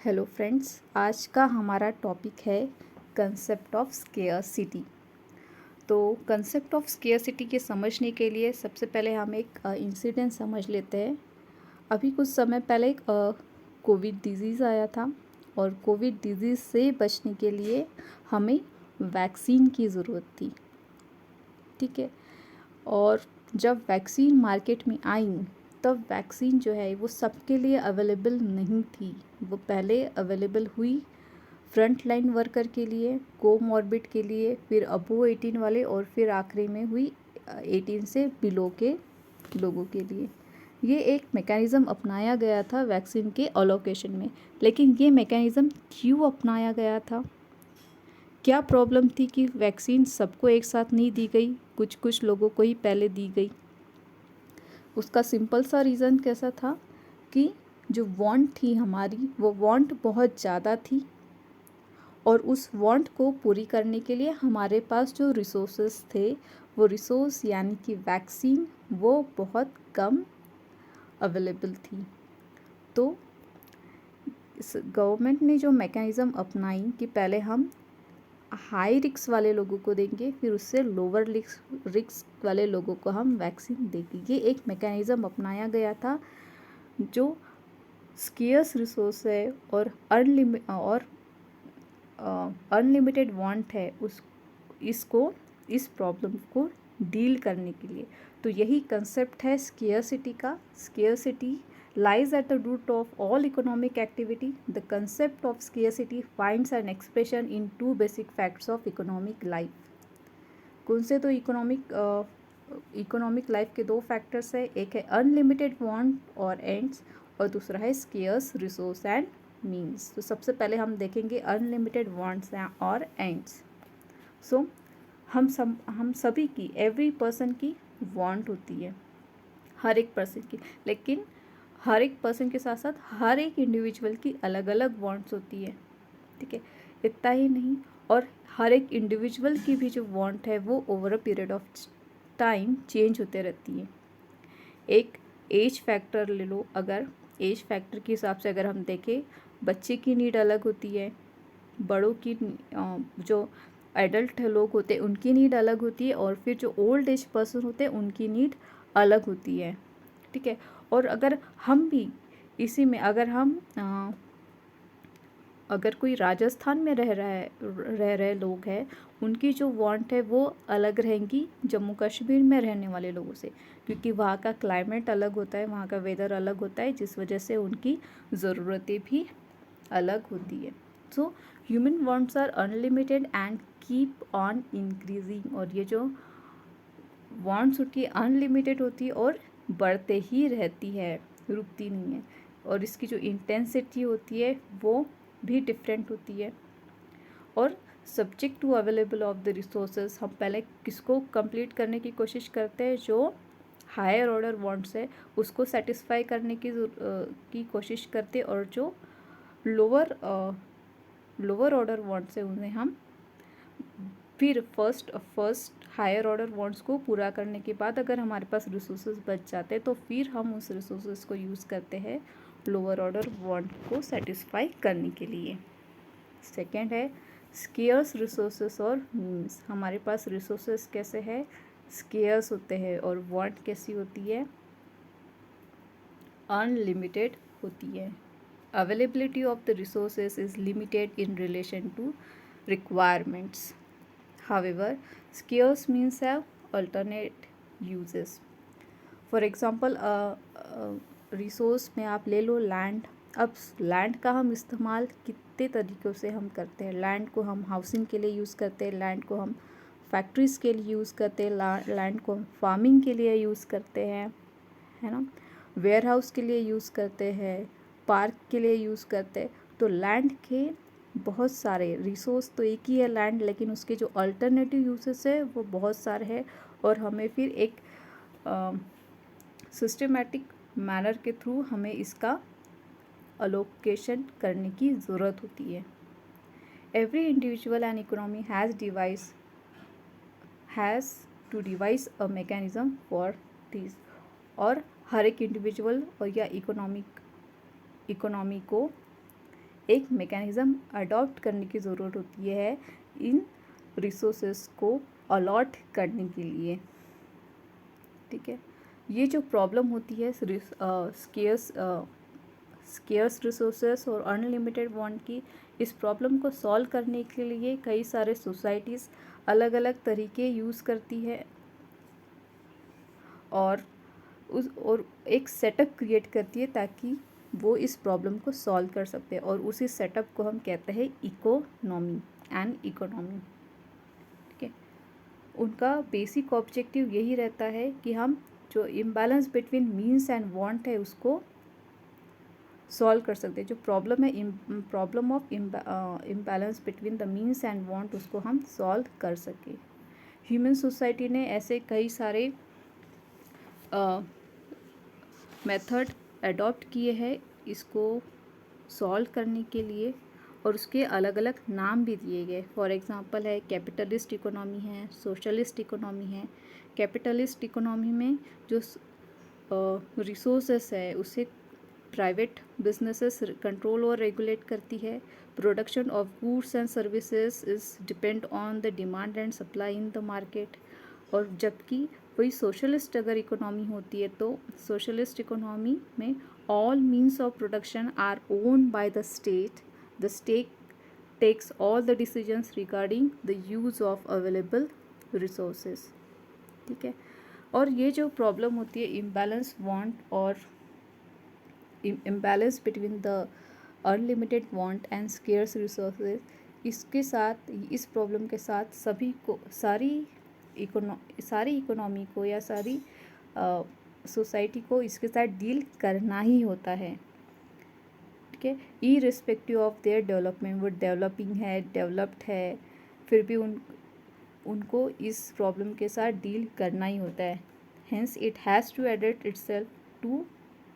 Hello friends, आज का हमारा टॉपिक है कंसेप्ट ऑफ स्केयरसिटी। तो कंसेप्ट ऑफ स्केयरसिटी के समझने के लिए सबसे पहले हम एक इंसिडेंट समझ लेते हैं। अभी कुछ समय पहले एक कोविड डिजीज़ आया था और कोविड डिजीज़ से बचने के लिए हमें वैक्सीन की ज़रूरत थी। ठीक है। और जब वैक्सीन मार्केट में आई तब वैक्सीन जो है वो सबके लिए अवेलेबल नहीं थी। वो पहले अवेलेबल हुई फ्रंट लाइन वर्कर के लिए, कोमॉर्बिड के लिए, फिर अबो 18 वाले और फिर आखिरी में हुई 18 से बिलो के लोगों के लिए। ये एक मैकेनिज़्म अपनाया गया था वैक्सीन के अलोकेशन में। लेकिन ये मैकेनिज़्म क्यों अपनाया गया था? क्या प्रॉब्लम थी कि वैक्सीन सबको एक साथ नहीं दी गई, कुछ कुछ लोगों को ही पहले दी गई? उसका सिंपल सा रीज़न कैसा था कि जो वांट थी हमारी, वो वांट बहुत ज़्यादा थी और उस वांट को पूरी करने के लिए हमारे पास जो रिसोर्सेस थे, वो रिसोर्स यानी कि वैक्सीन, वो बहुत कम अवेलेबल थी। तो इस गवर्नमेंट ने जो मैकेनिज़्म अपनाई कि पहले हम हाई रिस्क वाले लोगों को देंगे, फिर उससे लोअर रिस्क वाले लोगों को हम वैक्सीन देंगे। ये एक मैकेनिज़्म अपनाया गया था जो स्केयर्स रिसोर्स है और अनलिमिटेड वांट है इस प्रॉब्लम को डील करने के लिए। तो यही कंसेप्ट है स्केयरसिटी का। Scarcity lies at the root of all economic activity. The concept of scarcity finds an expression in two basic facts of economic life. कौन से? तो इकोनॉमिक लाइफ के दो फैक्टर्स है, एक है अनलिमिटेड वांट और एंड्स और दूसरा है स्केयर्स रिसोर्स एंड मीन्स। तो सबसे पहले हम देखेंगे अनलिमिटेड वांट्स और एंड्स। सो हम सभी की, एवरी पर्सन की वांट होती है, हर एक पर्सन की। लेकिन हर एक पर्सन के साथ साथ हर एक इंडिविजुअल की अलग अलग वांट्स होती है। ठीक है। इतना ही नहीं, और हर एक इंडिविजुअल की भी जो वांट है वो over a period of time change होते रहती है। एक एज फैक्टर ले लो, अगर एज फैक्टर के हिसाब से अगर हम देखें, बच्चे की नीड अलग होती है, बड़ों की जो एडल्ट लोग होते हैं उनकी नीड अलग होती है, और फिर जो ओल्ड एज पर्सन होते हैं उनकी नीड अलग होती है। ठीक है। और अगर हम भी इसी में अगर कोई राजस्थान में रह रहे लोग हैं, उनकी जो वांट है वो अलग रहेंगी जम्मू कश्मीर में रहने वाले लोगों से, क्योंकि वहाँ का क्लाइमेट अलग होता है, वहाँ का वेदर अलग होता है, जिस वजह से उनकी ज़रूरतें भी अलग होती है। So human wants are unlimited and keep on increasing. और ये जो वांट्स होती है अनलिमिटेड होती है और बढ़ते ही रहती है, रुकती नहीं है। और इसकी जो इंटेंसिटी होती है वो भी डिफरेंट होती है। और subject to available of the resources, हम पहले किसको कंप्लीट करने की कोशिश करते हैं? जो हायर ऑर्डर वांट्स है उसको सेटिस्फाई करने की कोशिश करते हैं, और जो लोअर ऑर्डर वांट्स है उन्हें हम फिर फर्स्ट हायर ऑर्डर वांट्स को पूरा करने के बाद अगर हमारे पास रिसोर्सेज बच जाते हैं तो फिर हम उस रिसोर्सेज को यूज़ करते हैं लोअर ऑर्डर वांट को सेटिस्फाई करने के लिए। सेकंड है स्केयर्स रिसोर्सेज और मीन्स। हमारे पास रिसोर्सेज कैसे है? स्केयर्स होते हैं, और वांट कैसी होती है? अनलिमिटेड होती है। Availability of the resources is limited in relation to requirements. However, scarce means have alternate uses. For example, resource में आप ले लो लैंड। अब लैंड का हम इस्तेमाल कितने तरीक़ों से हम करते हैं। लैंड को हम हाउसिंग के लिए यूज़ करते हैं, लैंड को हम फैक्ट्रीज़ के लिए यूज़ करते हैं, लैंड को हम फार्मिंग के लिए यूज़ करते हैं, है ना, वेयर हाउस के लिए यूज़ करते हैं, पार्क के लिए यूज़ करते हैं। तो लैंड के बहुत सारे रिसोर्स, तो एक ही है लैंड, लेकिन उसके जो अल्टरनेटिव यूसेस है वो बहुत सारे हैं, और हमें फिर एक सिस्टमेटिक मैनर के थ्रू हमें इसका अलोकेशन करने की ज़रूरत होती है। Every individual and economy has to devise a mechanism for this. और हर एक इंडिविजुअल और या इकोनॉमी को एक मैकेनिज़्म अडॉप्ट करने की ज़रूरत होती है इन रिसोर्सेस को अलॉट करने के लिए। ठीक है, ये जो प्रॉब्लम होती है स्केर्स रिसोर्सेस और अनलिमिटेड वांट की, इस प्रॉब्लम को सॉल्व करने के लिए कई सारे सोसाइटीज़ अलग अलग तरीके यूज़ करती है और एक सेटअप क्रिएट करती है ताकि वो इस प्रॉब्लम को सॉल्व कर सकते हैं, और उसी सेटअप को हम कहते हैं इकोनॉमी एंड इकोनॉमी। ठीक है, उनका बेसिक ऑब्जेक्टिव यही रहता है कि हम जो imbalance between means and want है उसको सॉल्व कर सकते हैं। जो प्रॉब्लम है, problem of imbalance between the means and want, उसको हम सॉल्व कर सकें। ह्यूमन सोसाइटी ने ऐसे कई सारे मेथड अडॉप्ट किए हैं इसको सॉल्व करने के लिए, और उसके अलग अलग नाम भी दिए गए। फॉर एग्जांपल है कैपिटलिस्ट इकोनॉमी है, सोशलिस्ट इकोनॉमी है। कैपिटलिस्ट इकोनॉमी में जो रिसोर्सेस है उसे प्राइवेट बिजनेसेस कंट्रोल और रेगुलेट करती है। Production of goods and services is depend on the demand and supply in the market. और जबकि वही सोशलिस्ट अगर इकोनॉमी होती है तो सोशलिस्ट इकोनॉमी में all means of production are owned by the state. The state takes all the decisions regarding the use of available resources. ठीक है, और ये जो प्रॉब्लम होती है इम्बैलेंस वांट और imbalance between the unlimited want and scarce resources, इसके साथ, इस प्रॉब्लम के साथ सभी को, सारी इकोनॉमी को या सारी सोसाइटी को इसके साथ डील करना ही होता है। ठीक है, इर्रिस्पेक्टिव ऑफ देयर डेवलपमेंट, वो डेवलपिंग है, डेवलप्ड है, फिर भी उनको इस प्रॉब्लम के साथ डील करना ही होता है। Hence it has to adapt itself to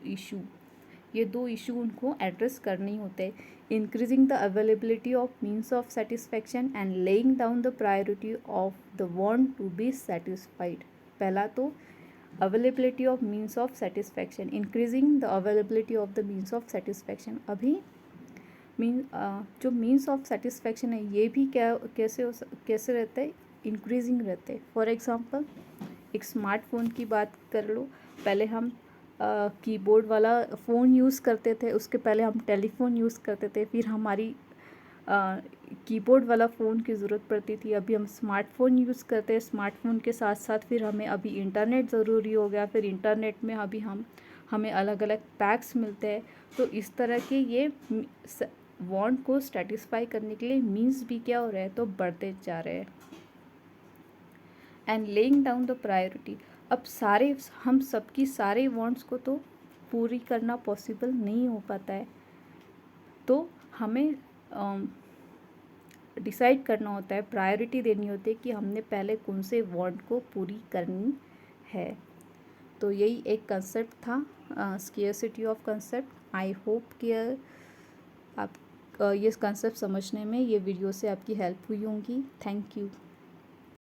issue. ये दो इशू उनको एड्रेस करने ही होते हैं। Increasing the availability of means of satisfaction and laying down the priority of the want to be satisfied. पहला तो availability of means of satisfaction, increasing the availability of the means of satisfaction. अभी जो means of satisfaction है ये भी कैसे रहता है, इंक्रीजिंग रहते हैं। फॉर एग्जांपल एक स्मार्टफोन की बात कर लो। पहले हम कीबोर्ड वाला फ़ोन यूज़ करते थे, उसके पहले हम टेलीफोन यूज़ करते थे, फिर हमारी कीबोर्ड वाला फ़ोन की ज़रूरत पड़ती थी। अभी हम स्मार्टफ़ोन यूज़ करते हैं, स्मार्टफ़ोन के साथ साथ फिर हमें अभी इंटरनेट ज़रूरी हो गया, फिर इंटरनेट में अभी हमें अलग अलग पैक्स मिलते हैं। तो इस तरह के ये वांट को सेटिस्फाई करने के लिए मीन्स भी क्या हो रहे हैं, तो बढ़ते जा रहे हैं। And laying down the priority, अब हम सबकी सारे वांट्स को तो पूरी करना पॉसिबल नहीं हो पाता है, तो हमें डिसाइड करना होता है, प्रायोरिटी देनी होती है कि हमने पहले कौन से वांट को पूरी करनी है। तो यही एक कंसेप्ट था, scarcity of concept. I hope कि आप ये कंसेप्ट समझने में ये वीडियो से आपकी हेल्प हुई होंगी। Thank you.